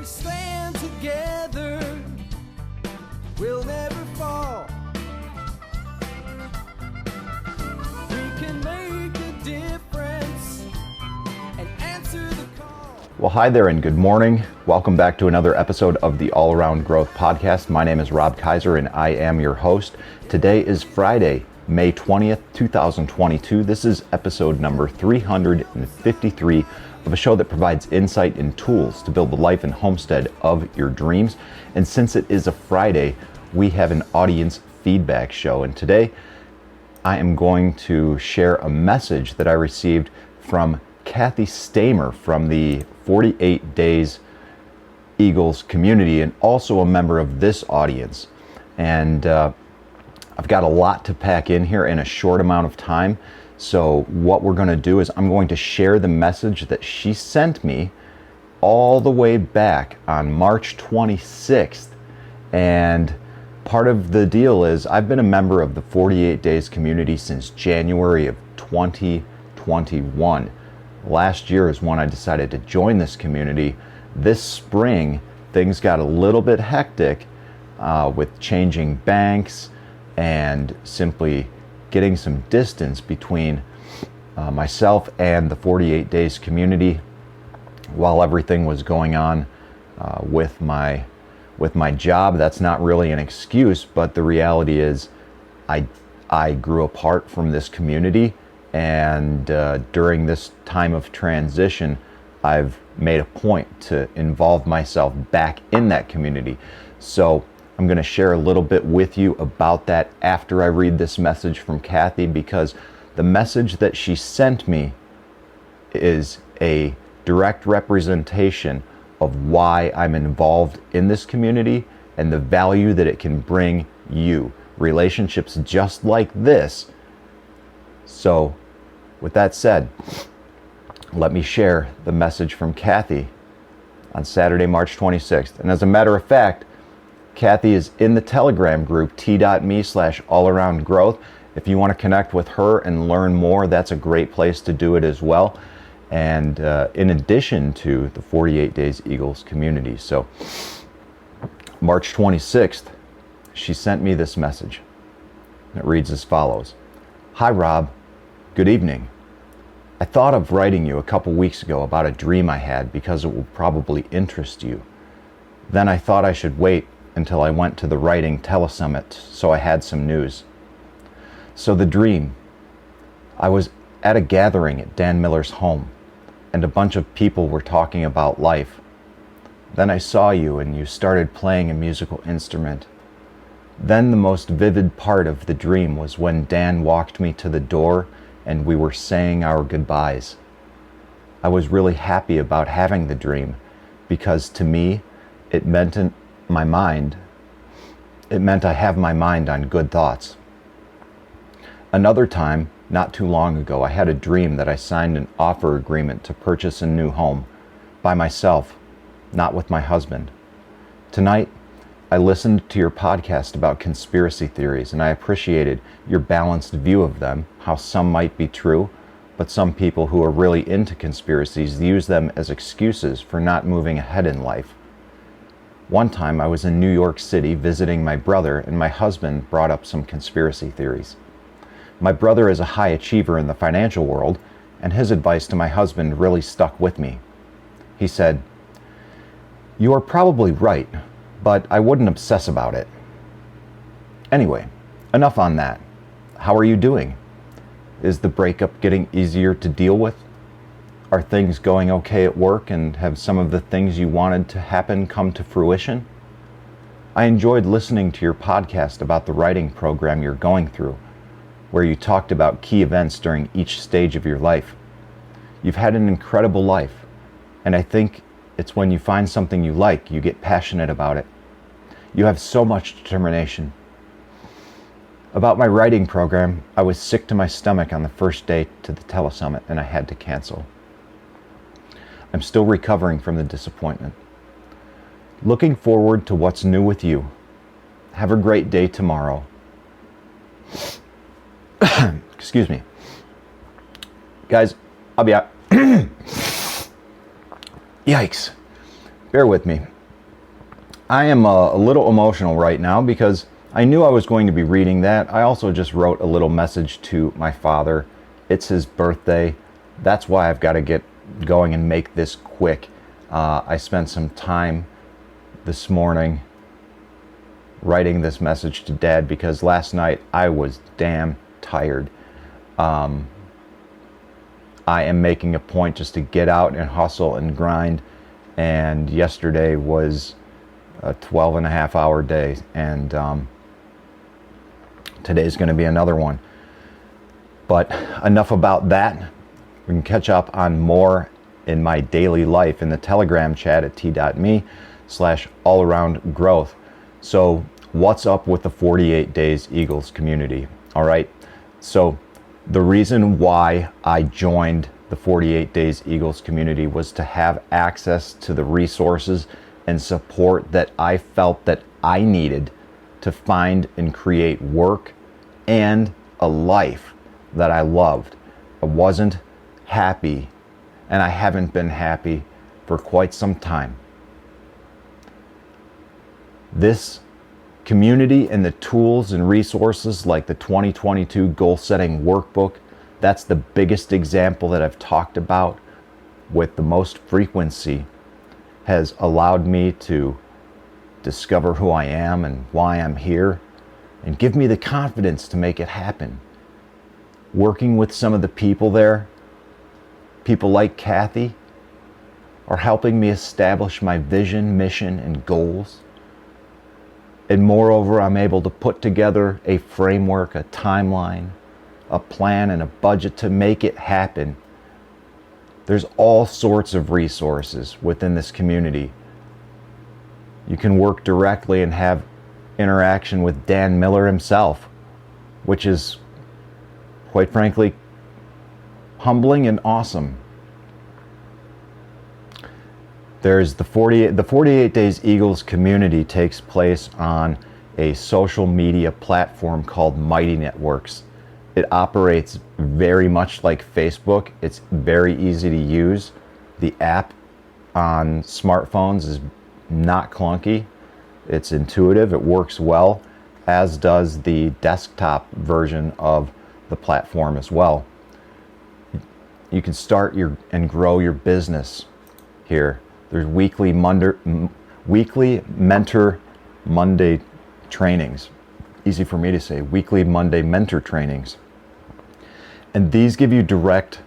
we stand together, we'll never fall. We can make a difference and answer the call. Well, hi there and good morning. Welcome back to another episode of the All Around Growth podcast. My name is Rob Kaiser and I am your host. Today is Friday, May 20th, 2022. This is episode number 353 of a show that provides insight and tools to build the life and homestead of your dreams. And since it is a Friday, we have an audience feedback show. And today I am going to share a message that I received from Kathy Stamer from the 48 Days Eagles community and also a member of this audience. And I've got a lot to pack in here in a short amount of time. So what we're going to do is I'm going to share the message that she sent me all the way back on March 26th. And part of the deal is I've been a member of the 48 Days community since January of 2021. Last year is when I decided to join this community. This spring, things got a little bit hectic with changing banks and simply getting some distance between myself and the 48 Days community while everything was going on with my job. That's not really an excuse, but the reality is I grew apart from this community, and during this time of transition, I've made a point to involve myself back in that community. So I'm going to share a little bit with you about that after I read this message from Kathy, because the message that she sent me is a direct representation of why I'm involved in this community and the value that it can bring you. Relationships just like this. So, with that said, let me share the message from Kathy on Saturday, March 26th. And as a matter of fact, Kathy is in the Telegram group t.me/allaroundgrowth. If you want to connect with her and learn more, that's a great place to do it as well. And in addition to the 48 Days Eagles community. So March 26th, she sent me this message. It reads as follows. Hi Rob, good evening. I thought of writing you a couple weeks ago about a dream I had because it will probably interest you. Then I thought I should wait until I went to the writing telesummit, so I had some news. So the dream, I was at a gathering at Dan Miller's home, and a bunch of people were talking about life. Then I saw you, and you started playing a musical instrument. Then the most vivid part of the dream was when Dan walked me to the door, and we were saying our goodbyes. I was really happy about having the dream, because to me, it meant I have my mind on good thoughts. Another time, not too long ago, I had a dream that I signed an offer agreement to purchase a new home by myself, not with my husband. Tonight, I listened to your podcast about conspiracy theories, and I appreciated your balanced view of them, how some might be true, but some people who are really into conspiracies use them as excuses for not moving ahead in life. One time I was in New York City visiting my brother, and my husband brought up some conspiracy theories. My brother is a high achiever in the financial world, and his advice to my husband really stuck with me. He said, "You are probably right, but I wouldn't obsess about it." Anyway, enough on that. How are you doing? Is the breakup getting easier to deal with? Are things going okay at work, and have some of the things you wanted to happen come to fruition? I enjoyed listening to your podcast about the writing program you're going through, where you talked about key events during each stage of your life. You've had an incredible life, and I think it's when you find something you like, you get passionate about it. You have so much determination. About my writing program, I was sick to my stomach on the first day to the telesummit, and I had to cancel. I'm still recovering from the disappointment. Looking forward to what's new with you. Have a great day tomorrow. Excuse me. Guys, I'll be out. Yikes. bear with me. I am a little emotional right now because I knew I was going to be reading that. I also just wrote a little message to my father. It's his birthday. That's why I've got to get going and make this quick. I spent some time this morning writing this message to Dad because last night I was damn tired. I am making a point just to get out and hustle and grind, and yesterday was a 12-and-a-half-hour day, and today's going to be another one. But enough about that. We can catch up on more in my daily life in the Telegram chat at t.me/allaroundgrowth. So what's up with the 48 Days Eagles community? All right. So the reason why I joined the 48 Days Eagles community was to have access to the resources and support that I felt that I needed to find and create work and a life that I loved. I wasn't happy, and I haven't been happy for quite some time. This community and the tools and resources like the 2022 goal setting workbook, that's the biggest example that I've talked about with the most frequency, has allowed me to discover who I am and why I'm here, and give me the confidence to make it happen. Working with some of the people there, people like Kathy, are helping me establish my vision, mission, and goals. And moreover, I'm able to put together a framework, a timeline, a plan, and a budget to make it happen. There's all sorts of resources within this community. You can work directly and have interaction with Dan Miller himself, which is, quite frankly, humbling and awesome. There's the 48 Days Eagles community takes place on a social media platform called Mighty Networks. It operates very much like Facebook. It's very easy to use. The app on smartphones is not clunky. It's intuitive. It works well, as does the desktop version of the platform as well. You can start and grow your business here. There's weekly Mentor Monday trainings. Easy for me to say, weekly Monday mentor trainings. And these give you direct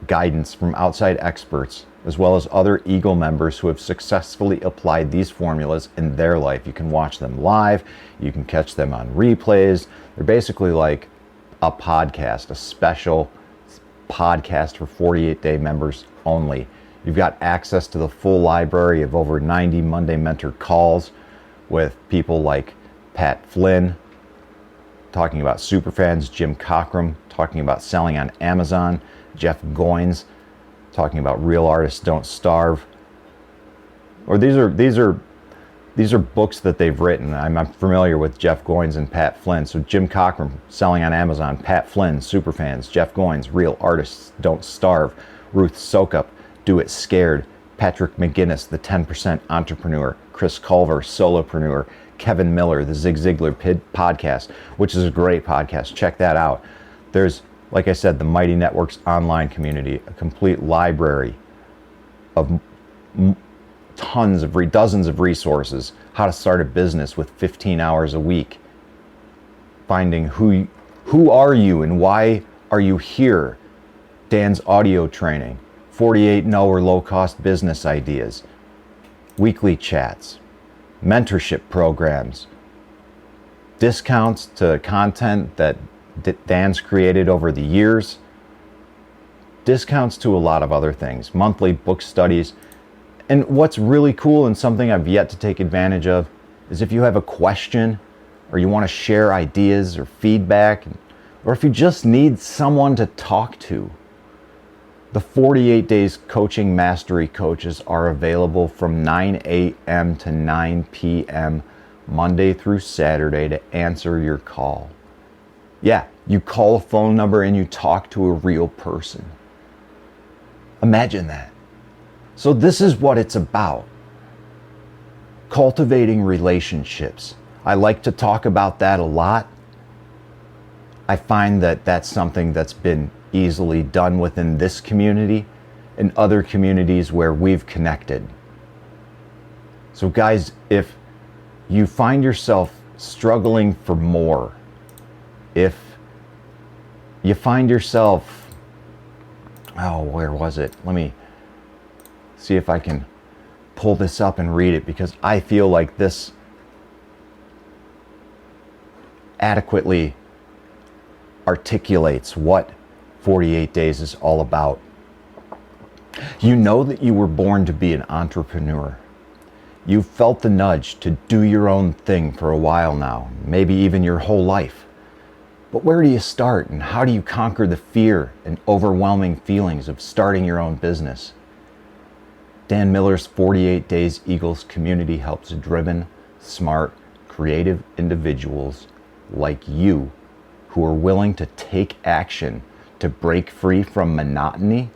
guidance from outside experts, as well as other Eagle members who have successfully applied these formulas in their life. You can watch them live, you can catch them on replays. They're basically like a podcast, a special podcast for 48-day members only. You've got access to the full library of over 90 Monday Mentor calls with people like Pat Flynn, talking about superfans, Jim Cockrum, talking about selling on Amazon, Jeff Goins, talking about real artists don't starve. Or these are books that they've written. I'm familiar with Jeff Goins and Pat Flynn. So Jim Cockrum, selling on Amazon, Pat Flynn, superfans, Jeff Goins, real artists don't starve, Ruth Sokup, Do It Scared, Patrick McGinnis, the 10% entrepreneur, Chris Culver, solopreneur, Kevin Miller, the Zig Ziglar podcast, which is a great podcast. Check that out. There's, like I said, the Mighty Networks online community, a complete library of dozens of resources, how to start a business with 15 hours a week, finding who are you and why are you here, Dan's audio training, 48 no or low cost business ideas, weekly chats, mentorship programs, discounts to content that Dan's created over the years, discounts to a lot of other things, monthly book studies. And what's really cool and something I've yet to take advantage of is if you have a question or you want to share ideas or feedback, or if you just need someone to talk to, the 48 Days Coaching Mastery coaches are available from 9 a.m. to 9 p.m. Monday through Saturday to answer your call. Yeah, you call a phone number and you talk to a real person. Imagine that. So this is what it's about. cultivating relationships. I like to talk about that a lot. I find that that's something that's been easily done within this community and other communities where we've connected. So guys, if you find yourself struggling for more, if you find yourself, where was it? Let me see if I can pull this up and read it, because I feel like this adequately articulates what 48 days is all about. You know that you were born to be an entrepreneur. You've felt the nudge to do your own thing for a while now, maybe even your whole life. But where do you start, and how do you conquer the fear and overwhelming feelings of starting your own business? Dan Miller's 48 Days Eagles community helps driven, smart, creative individuals like you who are willing to take action to break free from monotony,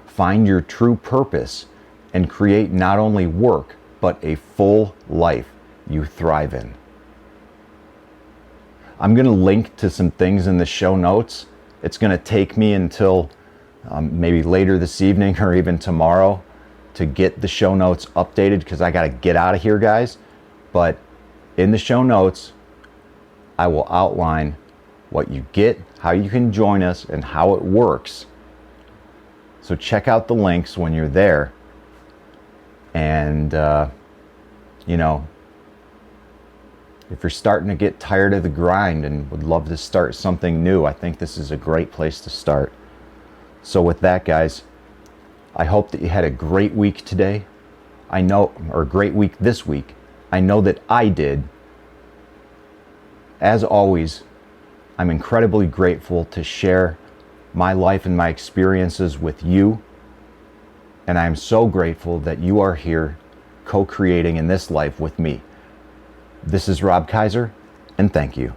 find your true purpose, and create not only work, but a full life you thrive in. I'm going to link to some things in the show notes. It's going to take me until maybe later this evening or even tomorrow to get the show notes updated, because I got to get out of here, guys. But in the show notes, I will outline what you get, how you can join us, and how it works. So check out the links when you're there. And, if you're starting to get tired of the grind and would love to start something new, I think this is a great place to start. So with that, guys, I hope that you had a great week today. Or a great week this week. I know that I did. As always, I'm incredibly grateful to share my life and my experiences with you. And I'm so grateful that you are here co-creating in this life with me. This is Rob Kaiser, and thank you.